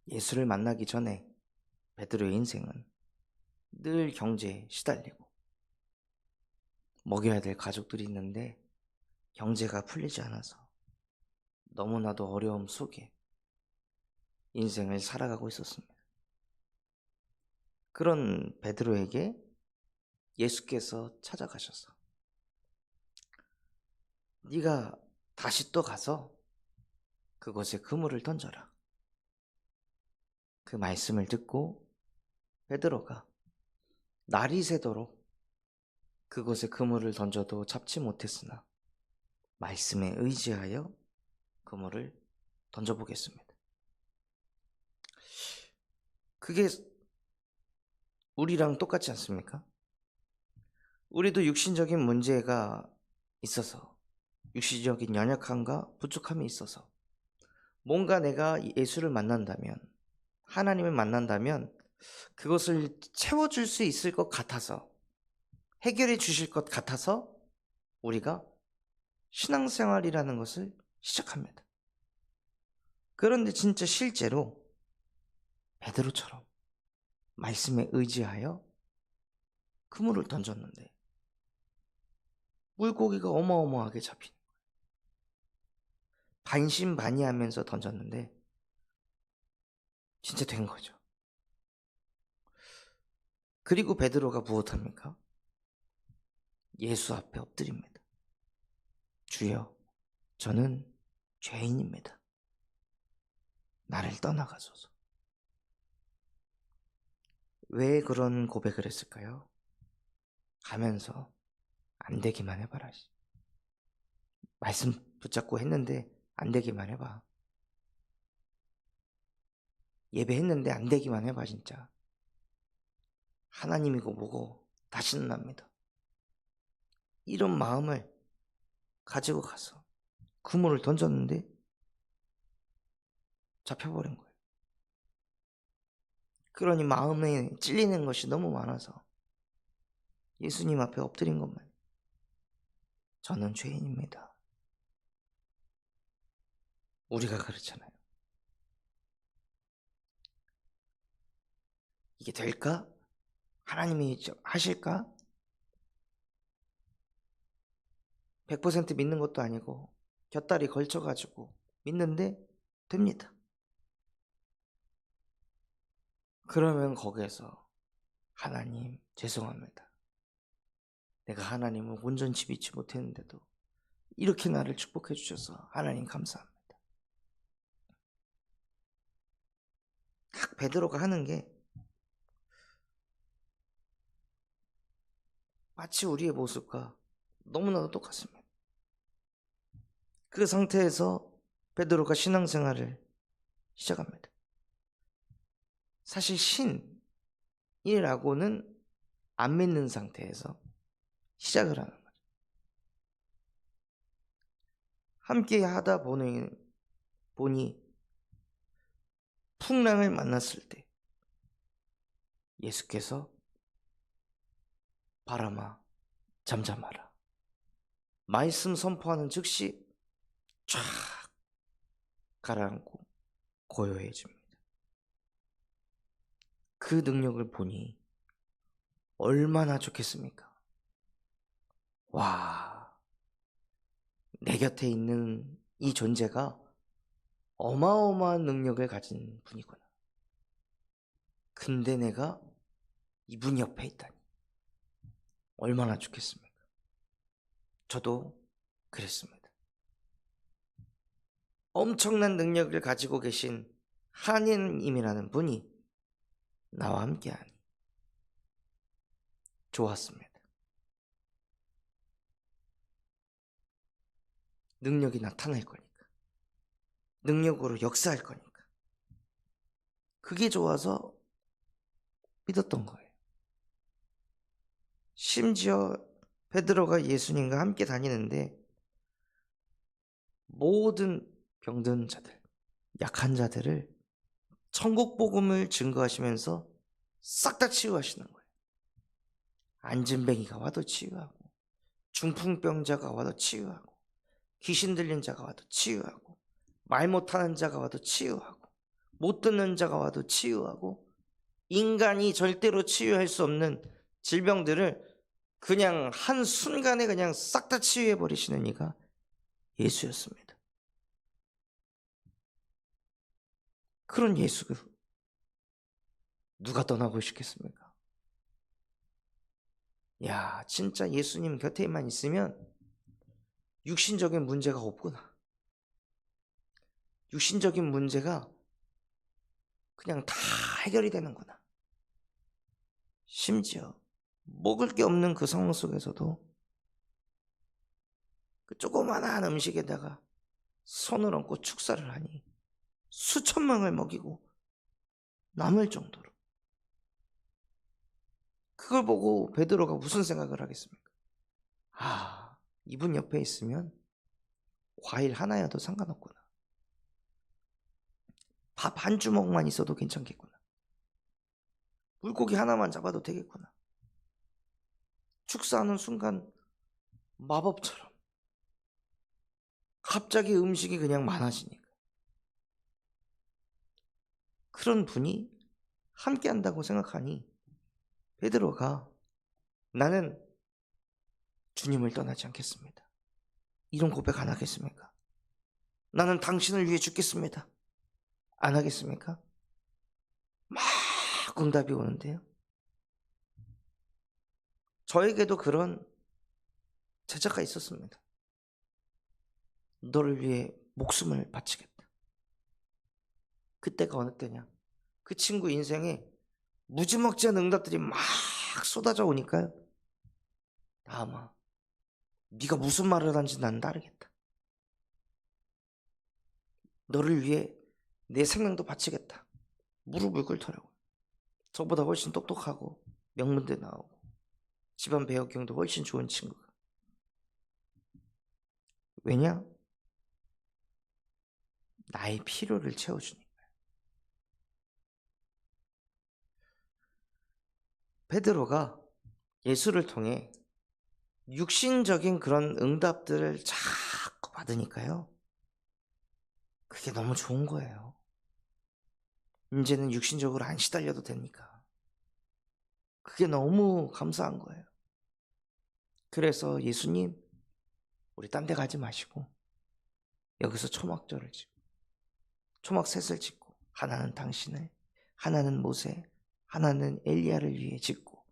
예수를 만나기 전에 베드로의 인생은 늘 경제에 시달리고 먹여야 될 가족들이 있는데 경제가 풀리지 않아서 너무나도 어려움 속에 인생을 살아가고 있었습니다. 그런 베드로에게 예수께서 찾아가셔서 네가 다시 또 가서 그곳에 그물을 던져라. 그 말씀을 듣고 베드로가 날이 새도록 그곳에 그물을 던져도 잡지 못했으나 말씀에 의지하여 그물을 던져보겠습니다. 그게 우리랑 똑같지 않습니까? 우리도 육신적인 문제가 있어서, 육신적인 연약함과 부족함이 있어서 뭔가 내가 예수를 만난다면, 하나님을 만난다면 그것을 채워줄 수 있을 것 같아서, 해결해 주실 것 같아서 우리가 신앙생활이라는 것을 시작합니다. 그런데 진짜 실제로 베드로처럼 말씀에 의지하여 그물을 던졌는데 물고기가 어마어마하게 잡힌 거예요. 반신반의하면서 던졌는데 진짜 된 거죠. 그리고 베드로가 무엇합니까? 예수 앞에 엎드립니다. 주여, 저는 죄인입니다. 나를 떠나가소서. 왜 그런 고백을 했을까요? 가면서 안 되기만 해봐라. 말씀 붙잡고 했는데 안 되기만 해봐. 예배했는데 안 되기만 해봐 진짜. 하나님이고 뭐고 다시는 납니다. 이런 마음을 가지고 가서 그물을 던졌는데 잡혀버린 거예요. 그러니 마음에 찔리는 것이 너무 많아서 예수님 앞에 엎드린 것만. 저는 죄인입니다. 우리가 그렇잖아요. 이게 될까? 하나님이 하실까? 100% 믿는 것도 아니고 곁다리 걸쳐가지고 믿는데 됩니다. 그러면 거기에서 하나님 죄송합니다. 내가 하나님을 온전치 믿지 못했는데도 이렇게 나를 축복해 주셔서 하나님 감사합니다. 딱 베드로가 하는 게 마치 우리의 모습과 너무나도 똑같습니다. 그 상태에서 베드로가 신앙생활을 시작합니다. 사실 신이라고는 안 믿는 상태에서 시작을 하는 거죠. 함께 하다 보니 풍랑을 만났을 때 예수께서 바람아 잠잠하라. 말씀 선포하는 즉시 쫙 가라앉고 고요해집니다. 그 능력을 보니 얼마나 좋겠습니까? 와, 내 곁에 있는 이 존재가 어마어마한 능력을 가진 분이구나. 근데 내가 이분 옆에 있다니 얼마나 좋겠습니까? 저도 그랬습니다. 엄청난 능력을 가지고 계신 하나님이라는 분이 나와 함께하니 좋았습니다. 능력이 나타날 거니까. 능력으로 역사할 거니까. 그게 좋아서 믿었던 거예요. 심지어 베드로가 예수님과 함께 다니는데 모든 병든 자들, 약한 자들을 천국 복음을 증거하시면서 싹 다 치유하시는 거예요. 안진뱅이가 와도 치유하고, 중풍병자가 와도 치유하고, 귀신 들린 자가 와도 치유하고, 말 못하는 자가 와도 치유하고, 못 듣는 자가 와도 치유하고 인간이 절대로 치유할 수 없는 질병들을 그냥 한순간에 그냥 싹 다 치유해 버리시는 이가 예수였습니다. 그런 예수 누가 떠나고 싶겠습니까? 야, 진짜 예수님 곁에만 있으면 육신적인 문제가 없구나. 육신적인 문제가 그냥 다 해결이 되는구나. 심지어 먹을 게 없는 그 상황 속에서도 그 조그마한 음식에다가 손을 얹고 축사를 하니 수천 명을 먹이고 남을 정도로. 그걸 보고 베드로가 무슨 생각을 하겠습니까? 아, 이분 옆에 있으면 과일 하나여도 상관없구나. 밥 한 주먹만 있어도 괜찮겠구나. 물고기 하나만 잡아도 되겠구나. 축사하는 순간 마법처럼 갑자기 음식이 그냥 많아지니까. 그런 분이 함께 한다고 생각하니 베드로가 나는 주님을 떠나지 않겠습니다. 이런 고백 안 하겠습니까? 나는 당신을 위해 죽겠습니다. 안 하겠습니까? 막 응답이 오는데요. 저에게도 그런 제자가 있었습니다. 너를 위해 목숨을 바치겠다. 그때가 어느 때냐? 그 친구 인생에 무지막지한 응답들이 막 쏟아져 오니까요. 아마 네가 무슨 말을 하는지 난 따르겠다. 너를 위해 내 생명도 바치겠다. 무릎을 꿇더라고요. 저보다 훨씬 똑똑하고 명문대 나오고 집안 배역경도 훨씬 좋은 친구가. 왜냐? 나의 필요를 채워주니까. 베드로가 예수를 통해 육신적인 그런 응답들을 자꾸 받으니까요. 그게 너무 좋은 거예요. 이제는 육신적으로 안 시달려도 되니까. 그게 너무 감사한 거예요. 그래서 예수님, 우리 딴 데 가지 마시고 여기서 초막절을 짓고 초막셋을 짓고 하나는 당신을, 하나는 모세, 하나는 엘리야를 위해 짓고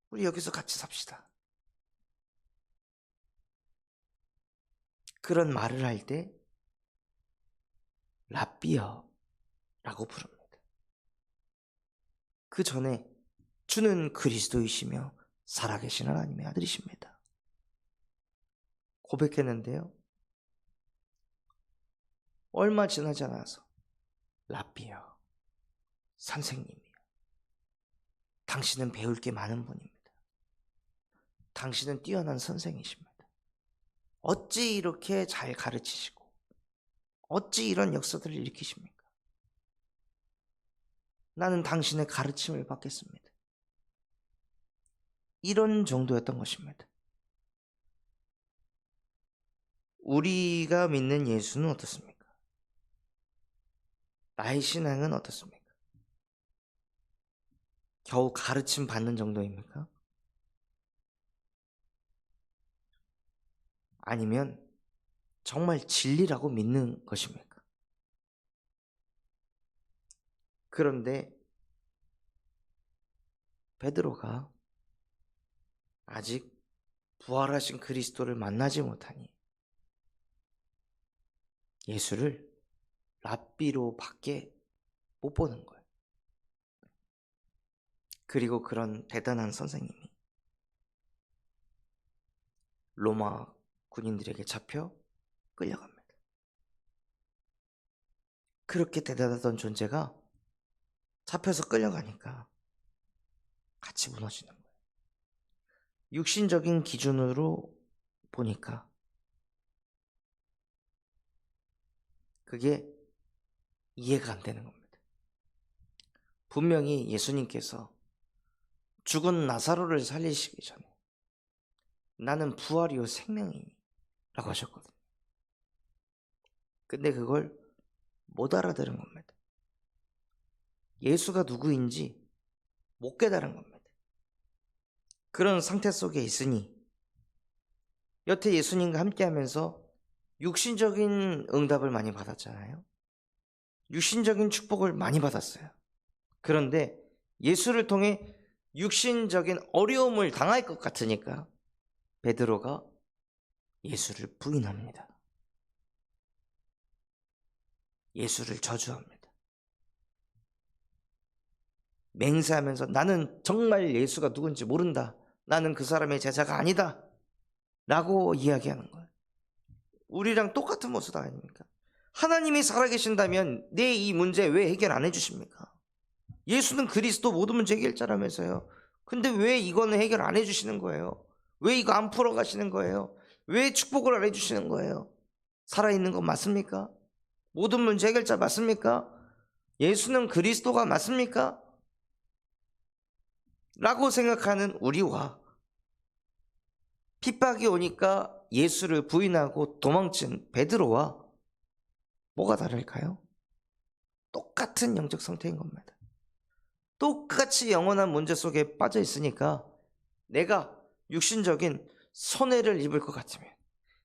우리 여기서 같이 삽시다. 그런 말을 할 때 랍비어라고 부릅니다. 그 전에 주는 그리스도이시며 살아계신 하나님의 아들이십니다. 고백했는데요. 얼마 지나지 않아서 랍비어, 선생님이요. 당신은 배울 게 많은 분입니다. 당신은 뛰어난 선생이십니다. 어찌 이렇게 잘 가르치시고 어찌 이런 역사들을 일으키십니까? 나는 당신의 가르침을 받겠습니다. 이런 정도였던 것입니다. 우리가 믿는 예수는 어떻습니까? 나의 신앙은 어떻습니까? 겨우 가르침 받는 정도입니까? 아니면 정말 진리라고 믿는 것입니까? 그런데 베드로가 아직 부활하신 그리스도를 만나지 못하니 예수를 랍비로 밖에 못 보는 거예요. 그리고 그런 대단한 선생님이 로마 군인들에게 잡혀 끌려갑니다. 그렇게 대단하던 존재가 잡혀서 끌려가니까 같이 무너지는 거예요. 육신적인 기준으로 보니까 그게 이해가 안 되는 겁니다. 분명히 예수님께서 죽은 나사로를 살리시기 전에 나는 부활이요 생명이니 라고 하셨거든요. 근데 그걸 못 알아들은 겁니다. 예수가 누구인지 못 깨달은 겁니다. 그런 상태 속에 있으니 여태 예수님과 함께하면서 육신적인 응답을 많이 받았잖아요. 육신적인 축복을 많이 받았어요. 그런데 예수를 통해 육신적인 어려움을 당할 것 같으니까 베드로가 예수를 부인합니다. 예수를 저주합니다. 맹세하면서 나는 정말 예수가 누군지 모른다. 나는 그 사람의 제자가 아니다. 라고 이야기하는 거예요. 우리랑 똑같은 모습 아닙니까? 하나님이 살아계신다면 내 이 문제 왜 해결 안 해주십니까? 예수는 그리스도 모든 문제 해결자라면서요. 근데 왜 이거는 해결 안 해주시는 거예요? 왜 이거 안 풀어가시는 거예요? 왜 축복을 안 해주시는 거예요? 살아있는 건 맞습니까? 모든 문제 해결자 맞습니까? 예수는 그리스도가 맞습니까? 라고 생각하는 우리와 핍박이 오니까 예수를 부인하고 도망친 베드로와 뭐가 다를까요? 똑같은 영적 상태인 겁니다. 똑같이 영원한 문제 속에 빠져 있으니까 내가 육신적인 손해를 입을 것 같으면,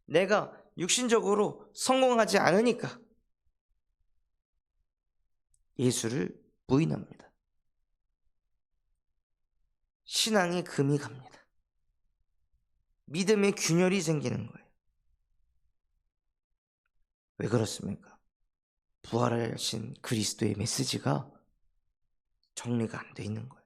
내가 육신적으로 성공하지 않으니까 예수를 부인합니다. 신앙에 금이 갑니다. 믿음의 균열이 생기는 거예요. 왜 그렇습니까? 부활하신 그리스도의 메시지가 정리가 안 돼 있는 거예요.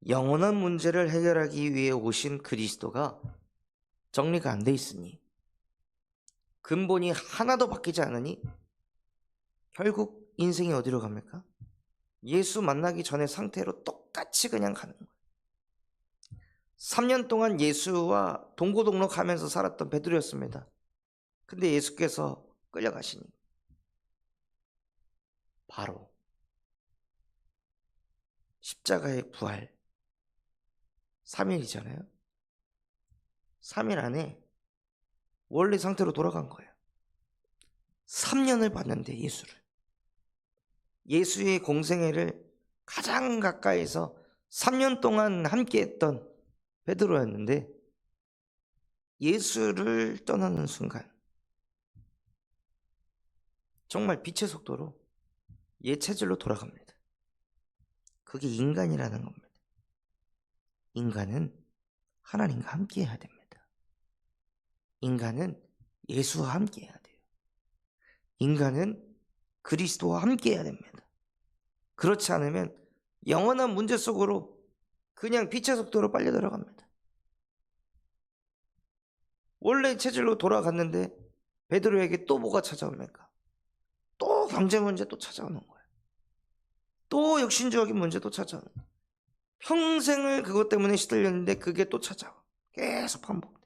영원한 문제를 해결하기 위해 오신 그리스도가 정리가 안 돼 있으니, 근본이 하나도 바뀌지 않으니 결국 인생이 어디로 갑니까? 예수 만나기 전의 상태로 똑같이 그냥 가는 거예요. 3년 동안 예수와 동고동락하면서 살았던 베드로였습니다. 근데 예수께서 끌려가시니 바로 십자가의 부활 3일이잖아요. 3일 안에 원래 상태로 돌아간 거예요. 3년을 봤는데 예수의 공생애를 가장 가까이서 3년 동안 함께했던 베드로였는데 예수를 떠나는 순간 정말 빛의 속도로 옛 체질로 돌아갑니다. 그게 인간이라는 겁니다. 인간은 하나님과 함께 해야 됩니다. 인간은 예수와 함께 해야 돼요. 인간은 그리스도와 함께 해야 됩니다. 그렇지 않으면 영원한 문제 속으로 그냥 빛의 속도로 빨려 들어갑니다. 원래 체질로 돌아갔는데 베드로에게 또 뭐가 찾아옵니까? 또 경제 문제 또 찾아오는 거예요. 또 육신적인 문제 또 찾아오는 거예요. 평생을 그것 때문에 시들렸는데 그게 또 찾아와. 계속 반복돼.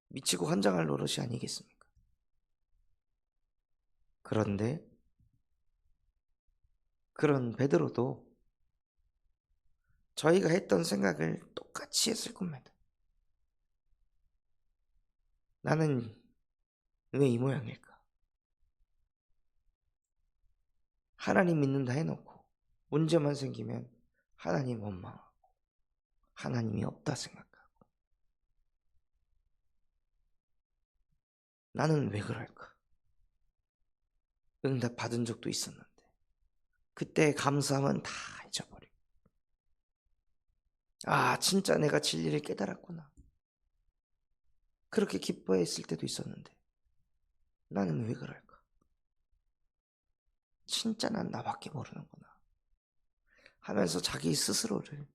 미치고 환장할 노릇이 아니겠습니까? 그런데 그런 베드로도 저희가 했던 생각을 똑같이 했을 겁니다. 나는 왜 이 모양일까? 하나님 믿는다 해놓고 문제만 생기면 하나님 원망하고 하나님이 없다 생각하고, 나는 왜 그럴까? 응답 받은 적도 있었는데 그때 감사함은 다 잊어버리고, 아 진짜 내가 진리를 깨달았구나, 그렇게 기뻐했을 때도 있었는데 나는 왜 그럴까? 진짜 난 나밖에 모르는구나 하면서 자기 스스로를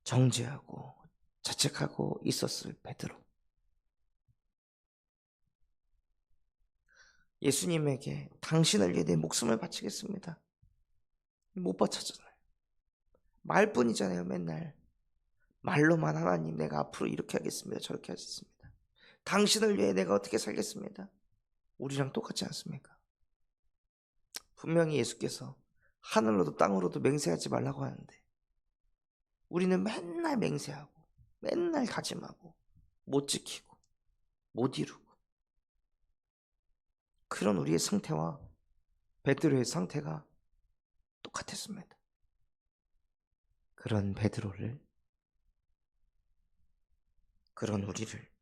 정죄하고 자책하고 있었을 베드로. 예수님에게 당신을 위해 내 목숨을 바치겠습니다, 못 바쳤잖아요. 말뿐이잖아요. 맨날 말로만 하나님 내가 앞으로 이렇게 하겠습니다, 저렇게 하겠습니다, 당신을 위해 내가 어떻게 살겠습니다. 우리랑 똑같지 않습니까? 분명히 예수께서 하늘로도 땅으로도 맹세하지 말라고 하는데 우리는 맨날 맹세하고 맨날 다짐하고 못 지키고 못 이루고 그런 우리의 상태와 베드로의 상태가 똑같았습니다. 그런 베드로를, 그런 우리를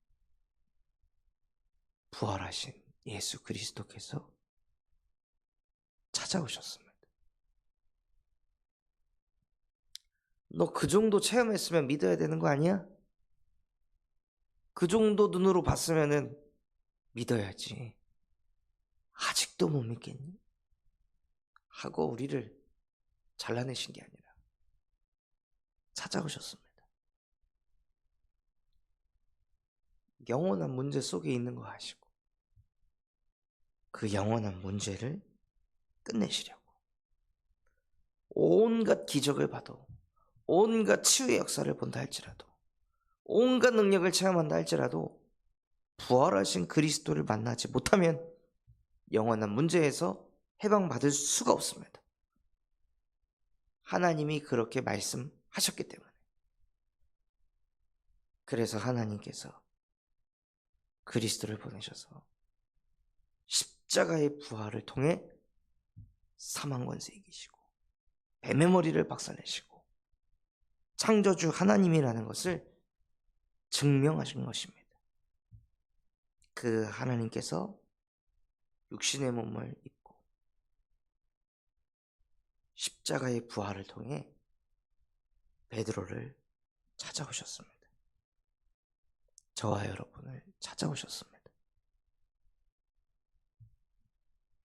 부활하신 예수 그리스도께서 찾아오셨습니다. 너 그 정도 체험했으면 믿어야 되는 거 아니야? 그 정도 눈으로 봤으면은 믿어야지. 아직도 못 믿겠니? 하고 우리를 잘라내신 게 아니라 찾아오셨습니다. 영원한 문제 속에 있는 거 아시고 그 영원한 문제를 끝내시려고 온갖 기적을 봐도, 온갖 치유의 역사를 본다 할지라도, 온갖 능력을 체험한다 할지라도 부활하신 그리스도를 만나지 못하면 영원한 문제에서 해방받을 수가 없습니다. 하나님이 그렇게 말씀하셨기 때문에. 그래서 하나님께서 그리스도를 보내셔서 십자가의 부활을 통해 사망 권세 이기시고 뱀의 머리를 박살내시고 창조주 하나님이라는 것을 증명하신 것입니다. 그 하나님께서 육신의 몸을 입고 십자가의 부활을 통해 베드로를 찾아오셨습니다. 저와 여러분을 찾아오셨습니다.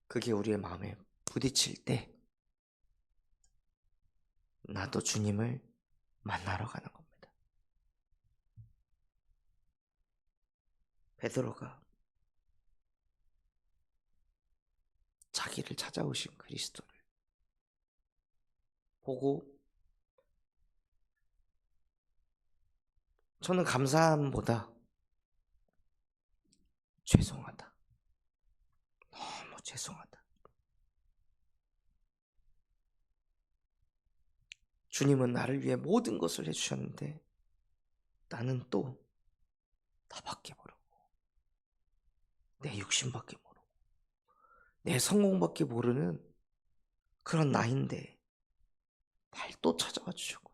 그게 우리의 마음에 부딪힐 때 나도 주님을 만나러 가는 겁니다. 베드로가 자기를 찾아오신 그리스도를 보고 저는 감사함보다 죄송하다. 너무 죄송하다. 주님은 나를 위해 모든 것을 해주셨는데 나는 또 나밖에 모르고 내 육신밖에 모르고 내 성공밖에 모르는 그런 나인데 날 또 찾아와 주셨고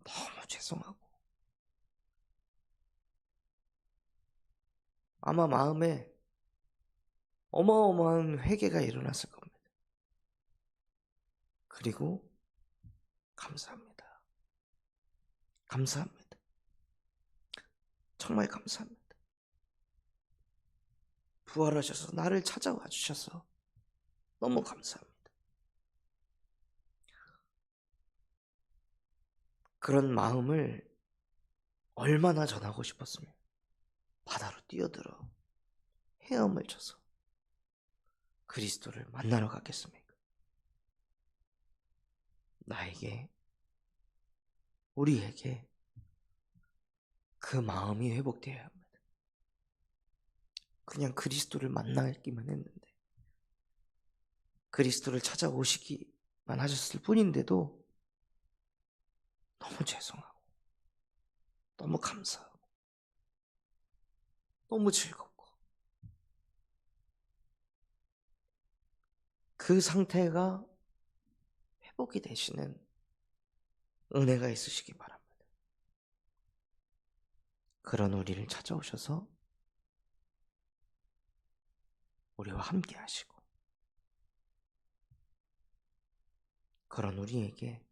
너무 죄송하고 아마 마음에 어마어마한 회개가 일어났을 겁니다. 그리고 감사합니다. 감사합니다. 정말 감사합니다. 부활하셔서 나를 찾아와 주셔서 너무 감사합니다. 그런 마음을 얼마나 전하고 싶었으면 바다로 뛰어들어 헤엄을 쳐서 그리스도를 만나러 갔겠습니까? 나에게, 우리에게 그 마음이 회복되어야 합니다. 그냥 그리스도를 만나기만 했는데 그리스도를 찾아오시기만 하셨을 뿐인데도 너무 죄송하고 너무 감사하고 너무 즐겁고 그 상태가 회복이 되시는 은혜가 있으시기 바랍니다. 그런 우리를 찾아오셔서 우리와 함께 하시고 그런 우리에게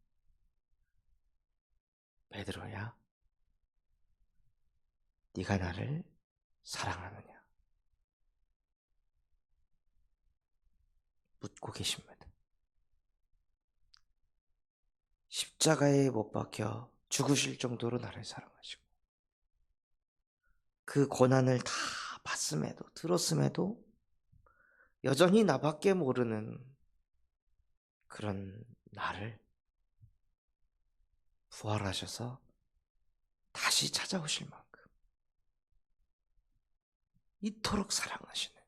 베드로야, 네가 나를 사랑하느냐 묻고 계십니다. 십자가에 못 박혀 죽으실 정도로 나를 사랑하시고 그 고난을 다 봤음에도 들었음에도 여전히 나밖에 모르는 그런 나를 부활하셔서 다시 찾아오실 만큼 이토록 사랑하시는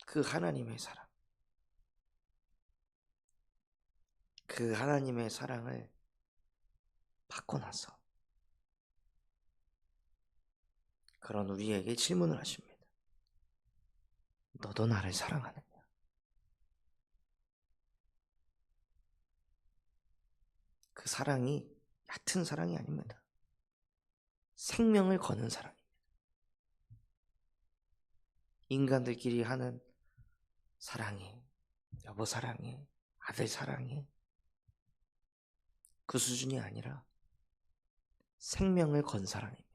그 하나님의 사랑, 그 하나님의 사랑을 받고 나서 그런 우리에게 질문을 하십니다. 너도 나를 사랑하느냐? 그 사랑이 얕은 사랑이 아닙니다. 생명을 거는 사랑입니다. 인간들끼리 하는 사랑해, 여보 사랑해, 아들 사랑해, 그 수준이 아니라 생명을 건 사랑입니다.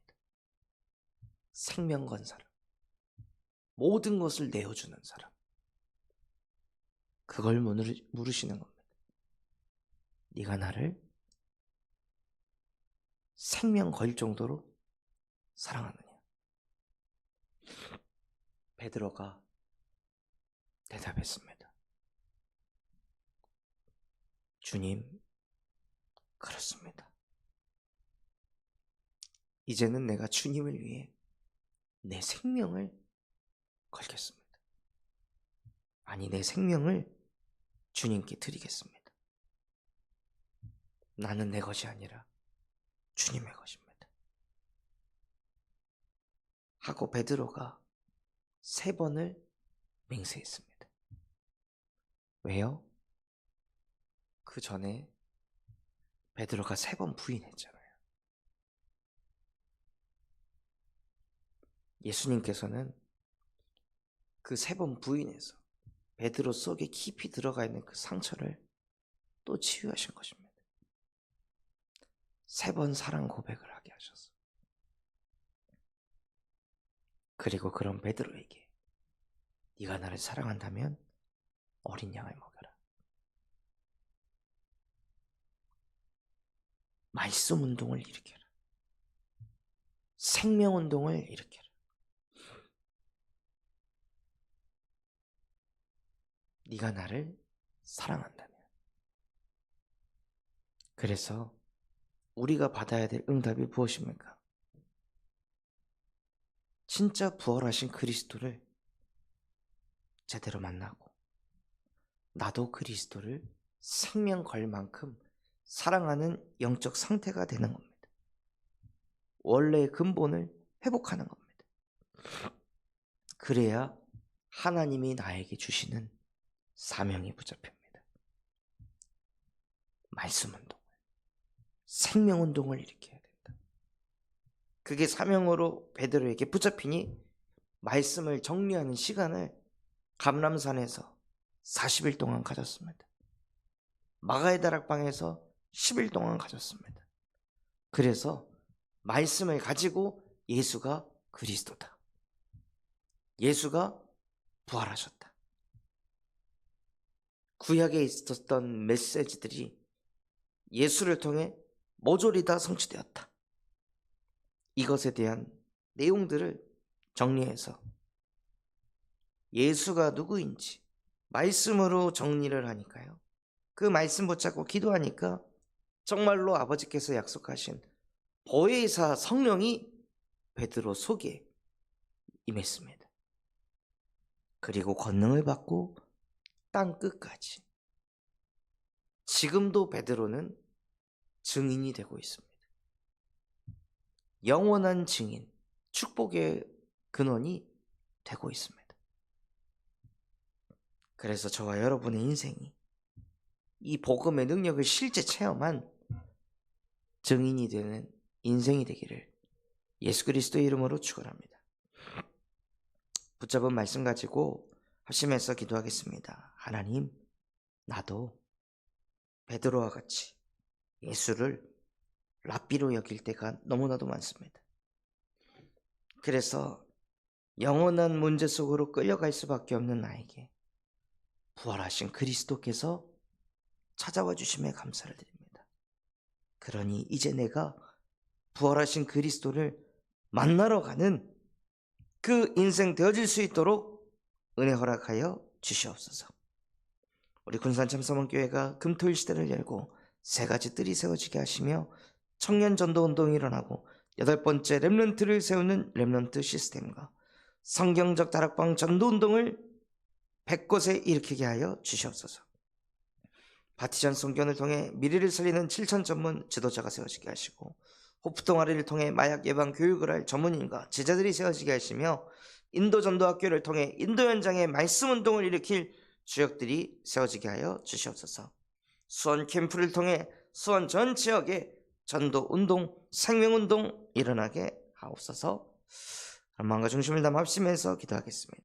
생명 건 사랑. 모든 것을 내어주는 사람. 그걸 물으시는 겁니다. 네가 나를 생명 걸 정도로 사랑하느냐? 베드로가 대답했습니다. 주님, 그렇습니다. 이제는 내가 주님을 위해 내 생명을 걸겠습니다. 아니, 내 생명을 주님께 드리겠습니다. 나는 내 것이 아니라 주님의 것입니다. 하고 베드로가 3번을 맹세했습니다. 왜요? 그 전에 베드로가 3번 부인했잖아요. 예수님께서는 그 3번 부인해서 베드로 속에 깊이 들어가 있는 그 상처를 또 치유하신 것입니다. 3번 사랑 고백을 하게 하셔서, 그리고 그런 베드로에게 네가 나를 사랑한다면 어린 양을 먹여라. 말씀 운동을 일으켜라. 생명 운동을 일으켜라. 네가 나를 사랑한다면. 그래서 우리가 받아야 될 응답이 무엇입니까? 진짜 부활하신 그리스도를 제대로 만나고 나도 그리스도를 생명 걸 만큼 사랑하는 영적 상태가 되는 겁니다. 원래의 근본을 회복하는 겁니다. 그래야 하나님이 나에게 주시는 사명이 붙잡힙니다. 말씀 운동, 생명 운동을 일으켜야 된다. 그게 사명으로 베드로에게 붙잡히니 말씀을 정리하는 시간을 감람산에서 40일 동안 가졌습니다. 마가의 다락방에서 10일 동안 가졌습니다. 그래서 말씀을 가지고 예수가 그리스도다, 예수가 부활하셨다, 구약에 있었던 메시지들이 예수를 통해 모조리 다 성취되었다. 이것에 대한 내용들을 정리해서 예수가 누구인지 말씀으로 정리를 하니까요, 그 말씀 붙잡고 기도하니까 정말로 아버지께서 약속하신 보혜사 성령이 베드로 속에 임했습니다. 그리고 권능을 받고 땅 끝까지 지금도 베드로는 증인이 되고 있습니다. 영원한 증인, 축복의 근원이 되고 있습니다. 그래서 저와 여러분의 인생이 이 복음의 능력을 실제 체험한 증인이 되는 인생이 되기를 예수 그리스도의 이름으로 축원합니다. 붙잡은 말씀 가지고 하시면서 기도하겠습니다. 하나님, 나도 베드로와 같이 예수를 랍비로 여길 때가 너무나도 많습니다. 그래서 영원한 문제 속으로 끌려갈 수밖에 없는 나에게 부활하신 그리스도께서 찾아와 주심에 감사를 드립니다. 그러니 이제 내가 부활하신 그리스도를 만나러 가는 그 인생 되어질 수 있도록 은혜 허락하여 주시옵소서. 우리 군산 참사원교회가 금토일 시대를 열고 3가지 뜰이 세워지게 하시며 청년 전도 운동이 일어나고 8번째 렘넌트를 세우는 렘넌트 시스템과 성경적 다락방 전도 운동을 100곳에 일으키게 하여 주시옵소서. 바티전 선견을 통해 미래를 살리는 7천 전문 지도자가 세워지게 하시고 호프 동아리를 통해 마약 예방 교육을 할 전문인과 제자들이 세워지게 하시며 인도 전도학교를 통해 인도 현장에 말씀 운동을 일으킬 주역들이 세워지게 하여 주시옵소서. 수원 캠프를 통해 수원 전 지역에 전도 운동, 생명 운동 일어나게 하옵소서. 마음과 중심을 담아 합심해서 기도하겠습니다.